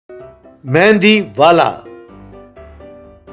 मेहंदी वाला।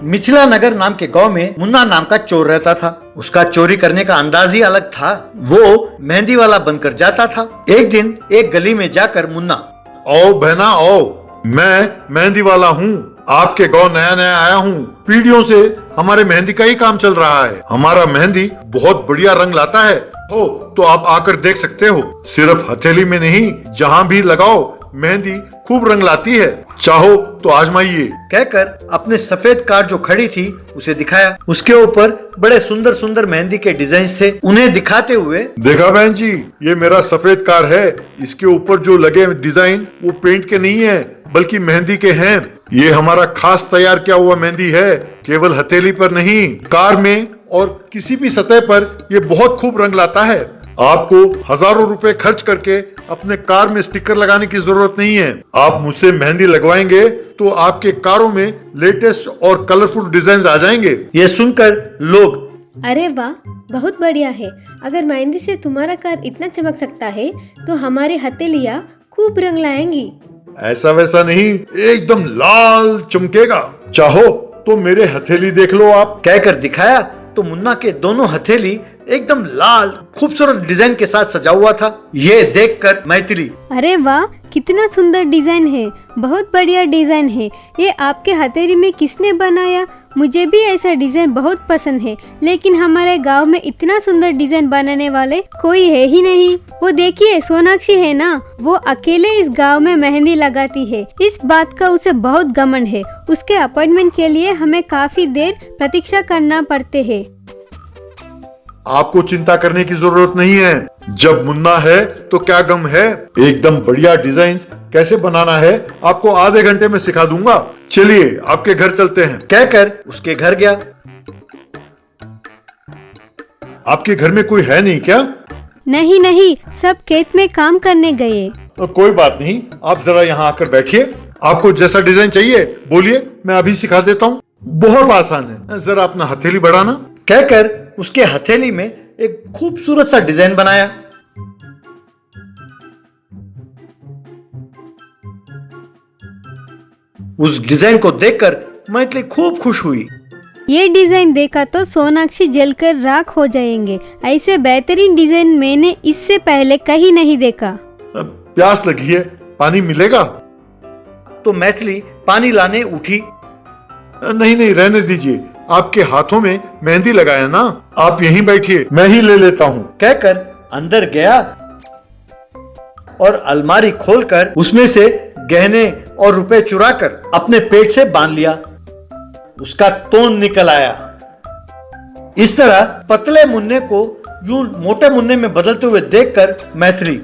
मिथिला नगर नाम के गांव में मुन्ना नाम का चोर रहता था। उसका चोरी करने का अंदाज ही अलग था। वो मेहंदी वाला बनकर जाता था। एक दिन एक गली में जाकर मुन्ना, आओ बहना आओ, मैं मेहंदी वाला हूँ। आपके गांव नया नया आया हूँ। पीढ़ियों से हमारे मेहंदी का ही काम चल रहा है। हमारा मेहंदी बहुत बढ़िया रंग लाता है। हो तो आप आकर देख सकते हो। सिर्फ हथेली में नहीं, जहाँ भी लगाओ मेहंदी खूब रंग लाती है। चाहो तो आजमाइए। कहकर अपने सफेद कार जो खड़ी थी उसे दिखाया। उसके ऊपर बड़े सुंदर सुंदर मेहंदी के डिजाइन थे। उन्हें दिखाते हुए, देखा बहन जी, ये मेरा सफेद कार है। इसके ऊपर जो लगे डिजाइन वो पेंट के नहीं है बल्कि मेहंदी के हैं। ये हमारा खास तैयार किया हुआ मेहंदी है, केवल हथेली पर नहीं, कार में और किसी भी सतह पर ये बहुत खूब रंग लाता है। आपको हजारों रुपए खर्च करके अपने कार में स्टिकर लगाने की जरूरत नहीं है। आप मुझसे मेहंदी लगवाएंगे तो आपके कारों में लेटेस्ट और कलरफुल डिजाइन आ जाएंगे। ये सुनकर लोग, अरे वाह, बहुत बढ़िया है। अगर मेहंदी से तुम्हारा कार इतना चमक सकता है तो हमारी हथेलियाँ खूब रंग लाएंगी। ऐसा वैसा नहीं, एकदम लाल चमकेगा। चाहो तो मेरे हथेली देख लो आप। कहकर दिखाया तो मुन्ना के दोनों हथेली एकदम लाल खूबसूरत डिजाइन के साथ सजा हुआ था। ये देखकर मैथिली, अरे वाह, कितना सुंदर डिजाइन है, बहुत बढ़िया डिजाइन है। ये आपके हथेली में किसने बनाया? मुझे भी ऐसा डिजाइन बहुत पसंद है, लेकिन हमारे गांव में इतना सुंदर डिजाइन बनाने वाले कोई है ही नहीं। वो देखिए, सोनाक्षी है ना, वो अकेले इस गांव में मेहंदी लगाती है। इस बात का उसे बहुत घमंड है। उसके अपॉइंटमेंट के लिए हमें काफी देर प्रतीक्षा करना पड़ते है। आपको चिंता करने की जरूरत नहीं है। जब मुन्ना है तो क्या गम है। एकदम बढ़िया डिजाइन कैसे बनाना है आपको आधे घंटे में सिखा दूंगा। चलिए आपके घर चलते हैं। कहकर उसके घर गया। आपके घर में कोई है नहीं क्या? नहीं नहीं, सब खेत में काम करने गए। कोई बात नहीं, आप जरा यहाँ आकर बैठिए। आपको जैसा डिजाइन चाहिए बोलिए, मैं अभी सिखा देता हूँ। बहुत आसान है, जरा अपना हथेली बढ़ाना। कहकर उसके हथेली में एक खूबसूरत सा डिजाइन बनाया। उस डिजाइन को देखकर मैथिली खूब खुश हुई। ये डिजाइन देखा तो सोनाक्षी जलकर राख हो जाएंगे। ऐसे बेहतरीन डिजाइन मैंने इससे पहले कहीं नहीं देखा। प्यास लगी है, पानी मिलेगा? तो मैथिली पानी लाने उठी। नहीं नहीं, रहने दीजिए। आपके हाथों में मेहंदी लगाया ना, आप यहीं बैठिए, मैं ही ले लेता हूँ। कहकर अंदर गया और अलमारी खोलकर उसमें से गहने और रुपए चुराकर अपने पेट से बांध लिया। उसका तोन निकल आया। इस तरह पतले मुन्ने को यूं मोटे मुन्ने में बदलते हुए देखकर मैथिली,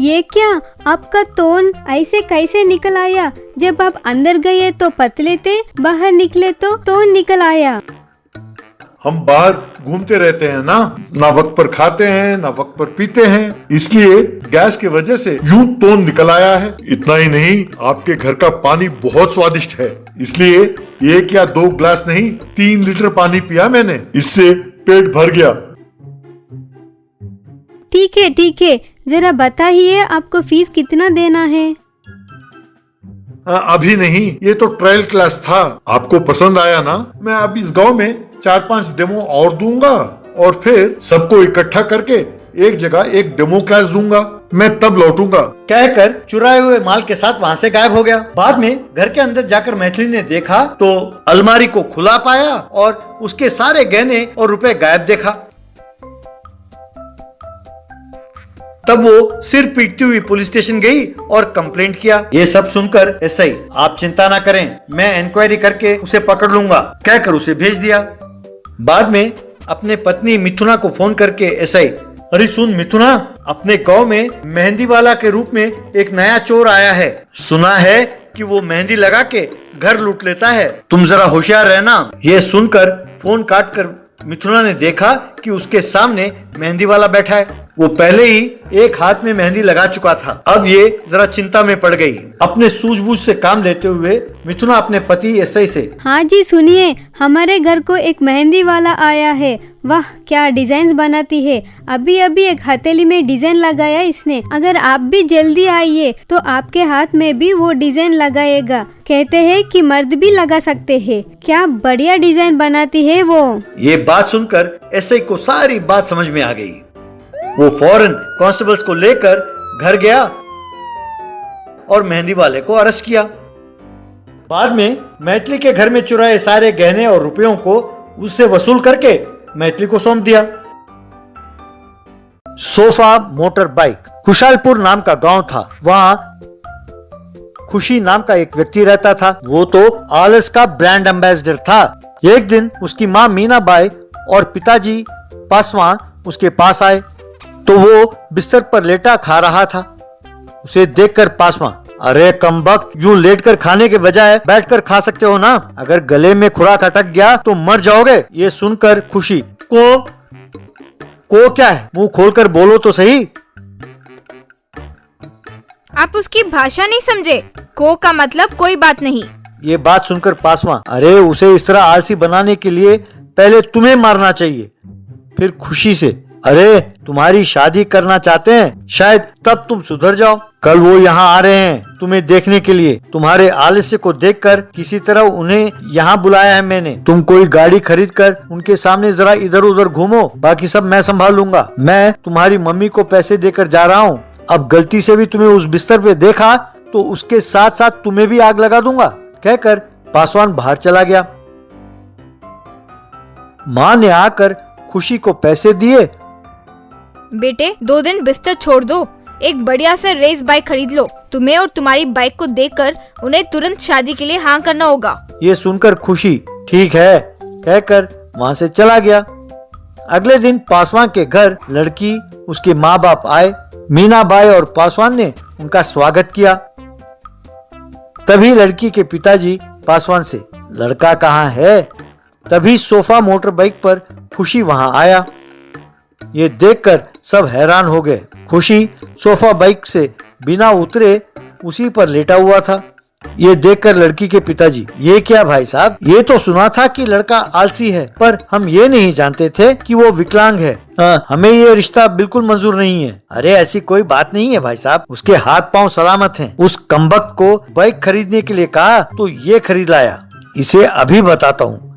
ये क्या, आपका तोन ऐसे कैसे निकल आया? जब आप अंदर गए तो पतले थे, बाहर निकले तो तोन निकल आया। हम बाहर घूमते रहते हैं ना वक्त पर खाते हैं ना वक्त पर पीते हैं, इसलिए गैस की वजह से यूं तोन निकल आया है। इतना ही नहीं, आपके घर का पानी बहुत स्वादिष्ट है, इसलिए 1 या 2 ग्लास नहीं 3 लीटर पानी पिया मैंने। इससे पेट भर गया। ठीक है, जरा बताइए आपको फीस कितना देना है? अभी नहीं, ये तो ट्रायल क्लास था। आपको पसंद आया ना, मैं अब इस गांव में 4-5 डेमो और दूंगा और फिर सबको इकट्ठा करके एक जगह एक डेमो क्लास दूंगा। मैं तब लौटूंगा। कहकर चुराए हुए माल के साथ वहाँ से गायब हो गया। बाद में घर के अंदर जाकर मैथिली ने देखा तो अलमारी को खुला पाया और उसके सारे गहने और रुपए गायब देखा। तब वो सिर पीटती हुई पुलिस स्टेशन गई और कंप्लेंट किया। ये सब सुनकर एसआई, आप चिंता ना करें, मैं इंक्वायरी करके उसे पकड़ लूंगा, कहकर उसे भेज दिया। बाद में अपने पत्नी मिथुना को फोन करके एसआई, अरे सुन मिथुना, अपने गांव में मेहंदी वाला के रूप में एक नया चोर आया है। सुना है कि वो मेहंदी लगा के घर लूट लेता है, तुम जरा होशियार रहना। ये सुनकर फोन काटकर मिथुना ने देखा कि उसके सामने मेहंदी वाला बैठा है। वो पहले ही एक हाथ में मेहंदी लगा चुका था। अब ये जरा चिंता में पड़ गई। अपने सूझबूझ से काम लेते हुए मिथुना अपने पति एसआई से, हाँ जी सुनिए, हमारे घर को एक मेहंदी वाला आया है। वाह क्या डिजाइन बनाती है। अभी अभी एक हथेली में डिजाइन लगाया इसने। अगर आप भी जल्दी आइए तो आपके हाथ में भी वो डिजाइन लगाएगा। कहते हैं कि मर्द भी लगा सकते हैं। क्या बढ़िया डिजाइन बनाती है वो। ये बात सुनकर एसआई को सारी बात समझ में आ गई। वो फौरन कांस्टेबल्स को लेकर घर गया और मेहंदी वाले को अरेस्ट किया। बाद में मैथिली के घर में चुराए सारे गहने और रुपयों को उससे वसूल करके मैथिली को सौंप दिया। Sofa motor bike. खुशालपुर नाम का गांव था। वहां खुशी नाम का एक व्यक्ति रहता था। वो तो आलस का ब्रांड एम्बेसडर था। एक दिन उसकी माँ मीनाबाई और पिताजी पासवान उसके पास आए तो वो बिस्तर पर लेटा खा रहा था। उसे देखकर पासवान, अरे कमबख्त, यूं लेटकर खाने के बजाय बैठकर खा सकते हो ना। अगर गले में खुराक अटक गया तो मर जाओगे। ये सुनकर खुशी को क्या है, मुंह खोलकर बोलो तो सही। आप उसकी भाषा नहीं समझे। को का मतलब कोई बात नहीं। ये बात सुनकर पासवान, अरे उसे इस तरह आलसी बनाने के लिए पहले तुम्हें मारना चाहिए। फिर खुशी से, अरे तुम्हारी शादी करना चाहते हैं, शायद तब तुम सुधर जाओ। कल वो यहाँ आ रहे हैं तुम्हें देखने के लिए। तुम्हारे आलस्य को देखकर किसी तरह उन्हें यहाँ बुलाया है मैंने। तुम कोई गाड़ी खरीद कर उनके सामने जरा इधर उधर घूमो, बाकी सब मैं संभाल लूंगा। मैं तुम्हारी मम्मी को पैसे देकर जा रहा हूँ। अब गलती से भी तुम्हें उस बिस्तर पे देखा तो उसके साथ साथ तुम्हें भी आग लगा दूंगा। कहकर पासवान बाहर चला गया। माँ ने आकर खुशी को पैसे दिए। बेटे 2 दिन बिस्तर छोड़ दो, एक बढ़िया सा रेस बाइक खरीद लो। तुम्हें और तुम्हारी बाइक को देखकर उन्हें तुरंत शादी के लिए हाँ करना होगा। ये सुनकर खुशी ठीक है कहकर वहाँ से चला गया। अगले दिन पासवान के घर लड़की, उसके माँ बाप आए। मीनाबाई और पासवान ने उनका स्वागत किया। तभी लड़की के पिताजी पासवान से, लड़का कहाँ है? तभी सोफा मोटर बाइक पर खुशी वहाँ आया। ये देखकर सब हैरान हो गए। खुशी सोफा बाइक से बिना उतरे उसी पर लेटा हुआ था। ये देखकर लड़की के पिताजी, ये क्या भाई साहब, ये तो सुना था कि लड़का आलसी है, पर हम ये नहीं जानते थे कि वो विकलांग है। हमें ये रिश्ता बिल्कुल मंजूर नहीं है। अरे ऐसी कोई बात नहीं है भाई साहब, उसके हाथ पांव सलामत हैं। उस कमबख्त को बाइक खरीदने के लिए कहा तो ये खरीद लाया। इसे अभी बताता हूँ।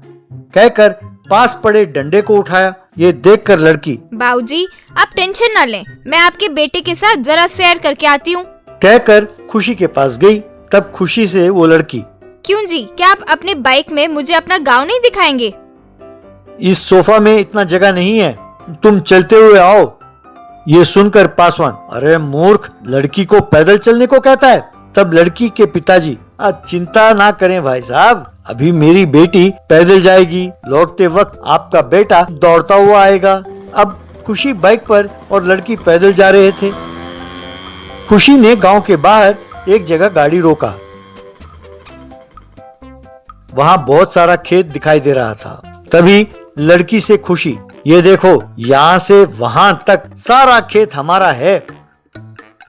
कहकर पास पड़े डंडे को उठाया। ये देखकर लड़की, बाबूजी आप टेंशन ना लें, मैं आपके बेटे के साथ जरा सैर करके आती हूँ। कहकर खुशी के पास गई। तब खुशी से वो लड़की, क्यों जी, क्या आप अपने बाइक में मुझे अपना गांव नहीं दिखाएंगे? इस सोफा में इतना जगह नहीं है, तुम चलते हुए आओ। ये सुनकर पासवान, अरे मूर्ख, लड़की को पैदल चलने को कहता है। तब लड़की के पिताजी, चिंता ना करें भाई साहब, अभी मेरी बेटी पैदल जाएगी, लौटते वक्त आपका बेटा दौड़ता हुआ आएगा। अब खुशी बाइक पर और लड़की पैदल जा रहे थे। खुशी ने गांव के बाहर एक जगह गाड़ी रोका। वहां बहुत सारा खेत दिखाई दे रहा था। तभी लड़की से खुशी, ये देखो, यहाँ से वहां तक सारा खेत हमारा है।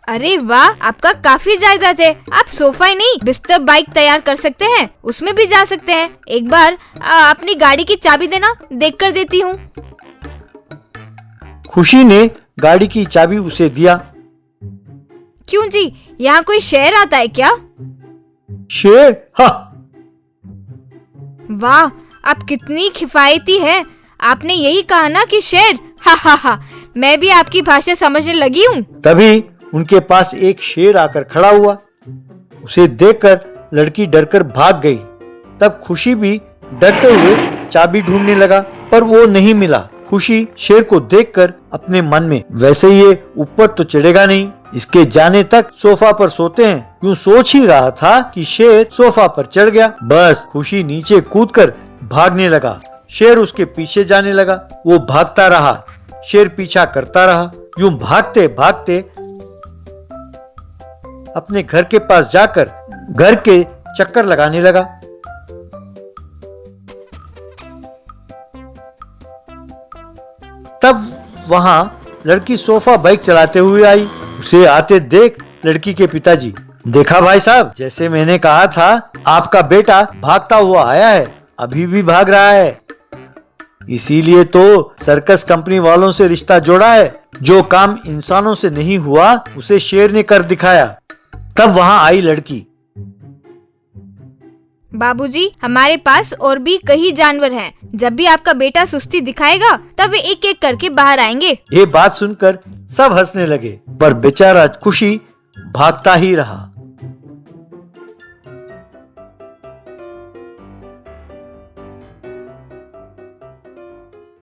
अरे वाह, आपका काफी जायदाद है। आप सोफा ही नहीं बिस्तर बाइक तैयार कर सकते हैं, उसमें भी जा सकते हैं। एक बार अपनी गाड़ी की चाबी देना, देख कर देती हूँ। खुशी ने गाड़ी की चाबी उसे दिया। क्यों जी, यहाँ कोई शेर आता है क्या? शेर? हाँ। वाह, आप कितनी किफायती हैं। आपने यही कहा ना कि शेर? हा हा हा, मैं भी आपकी भाषा समझने लगी हूँ। तभी उनके पास एक शेर आकर खड़ा हुआ। उसे देखकर लड़की डरकर भाग गई। तब खुशी भी डरते हुए चाबी ढूंढने लगा, पर वो नहीं मिला। खुशी शेर को देखकर अपने मन में, वैसे ये ऊपर तो चढ़ेगा नहीं, इसके जाने तक सोफा पर सोते हैं, यूं सोच ही रहा था कि शेर सोफा पर चढ़ गया। बस खुशी नीचे कूदकर भागने लगा। शेर उसके पीछे जाने लगा। वो भागता रहा, शेर पीछा करता रहा। यूं भागते भागते अपने घर के पास जाकर घर के चक्कर लगाने लगा। तब वहां लड़की सोफा बाइक चलाते हुए आई। उसे आते देख लड़की के पिताजी, देखा भाई साहब, जैसे मैंने कहा था आपका बेटा भागता हुआ आया है, अभी भी भाग रहा है। इसीलिए तो सर्कस कंपनी वालों से रिश्ता जोड़ा है। जो काम इंसानों से नहीं हुआ उसे शेर ने कर दिखाया। तब वहां आई लड़की। बाबूजी, हमारे पास और भी कई जानवर हैं। जब भी आपका बेटा सुस्ती दिखाएगा तब वे एक एक करके बाहर आएंगे। ये बात सुनकर सब हंसने लगे, पर बेचारा खुशी भागता ही रहा।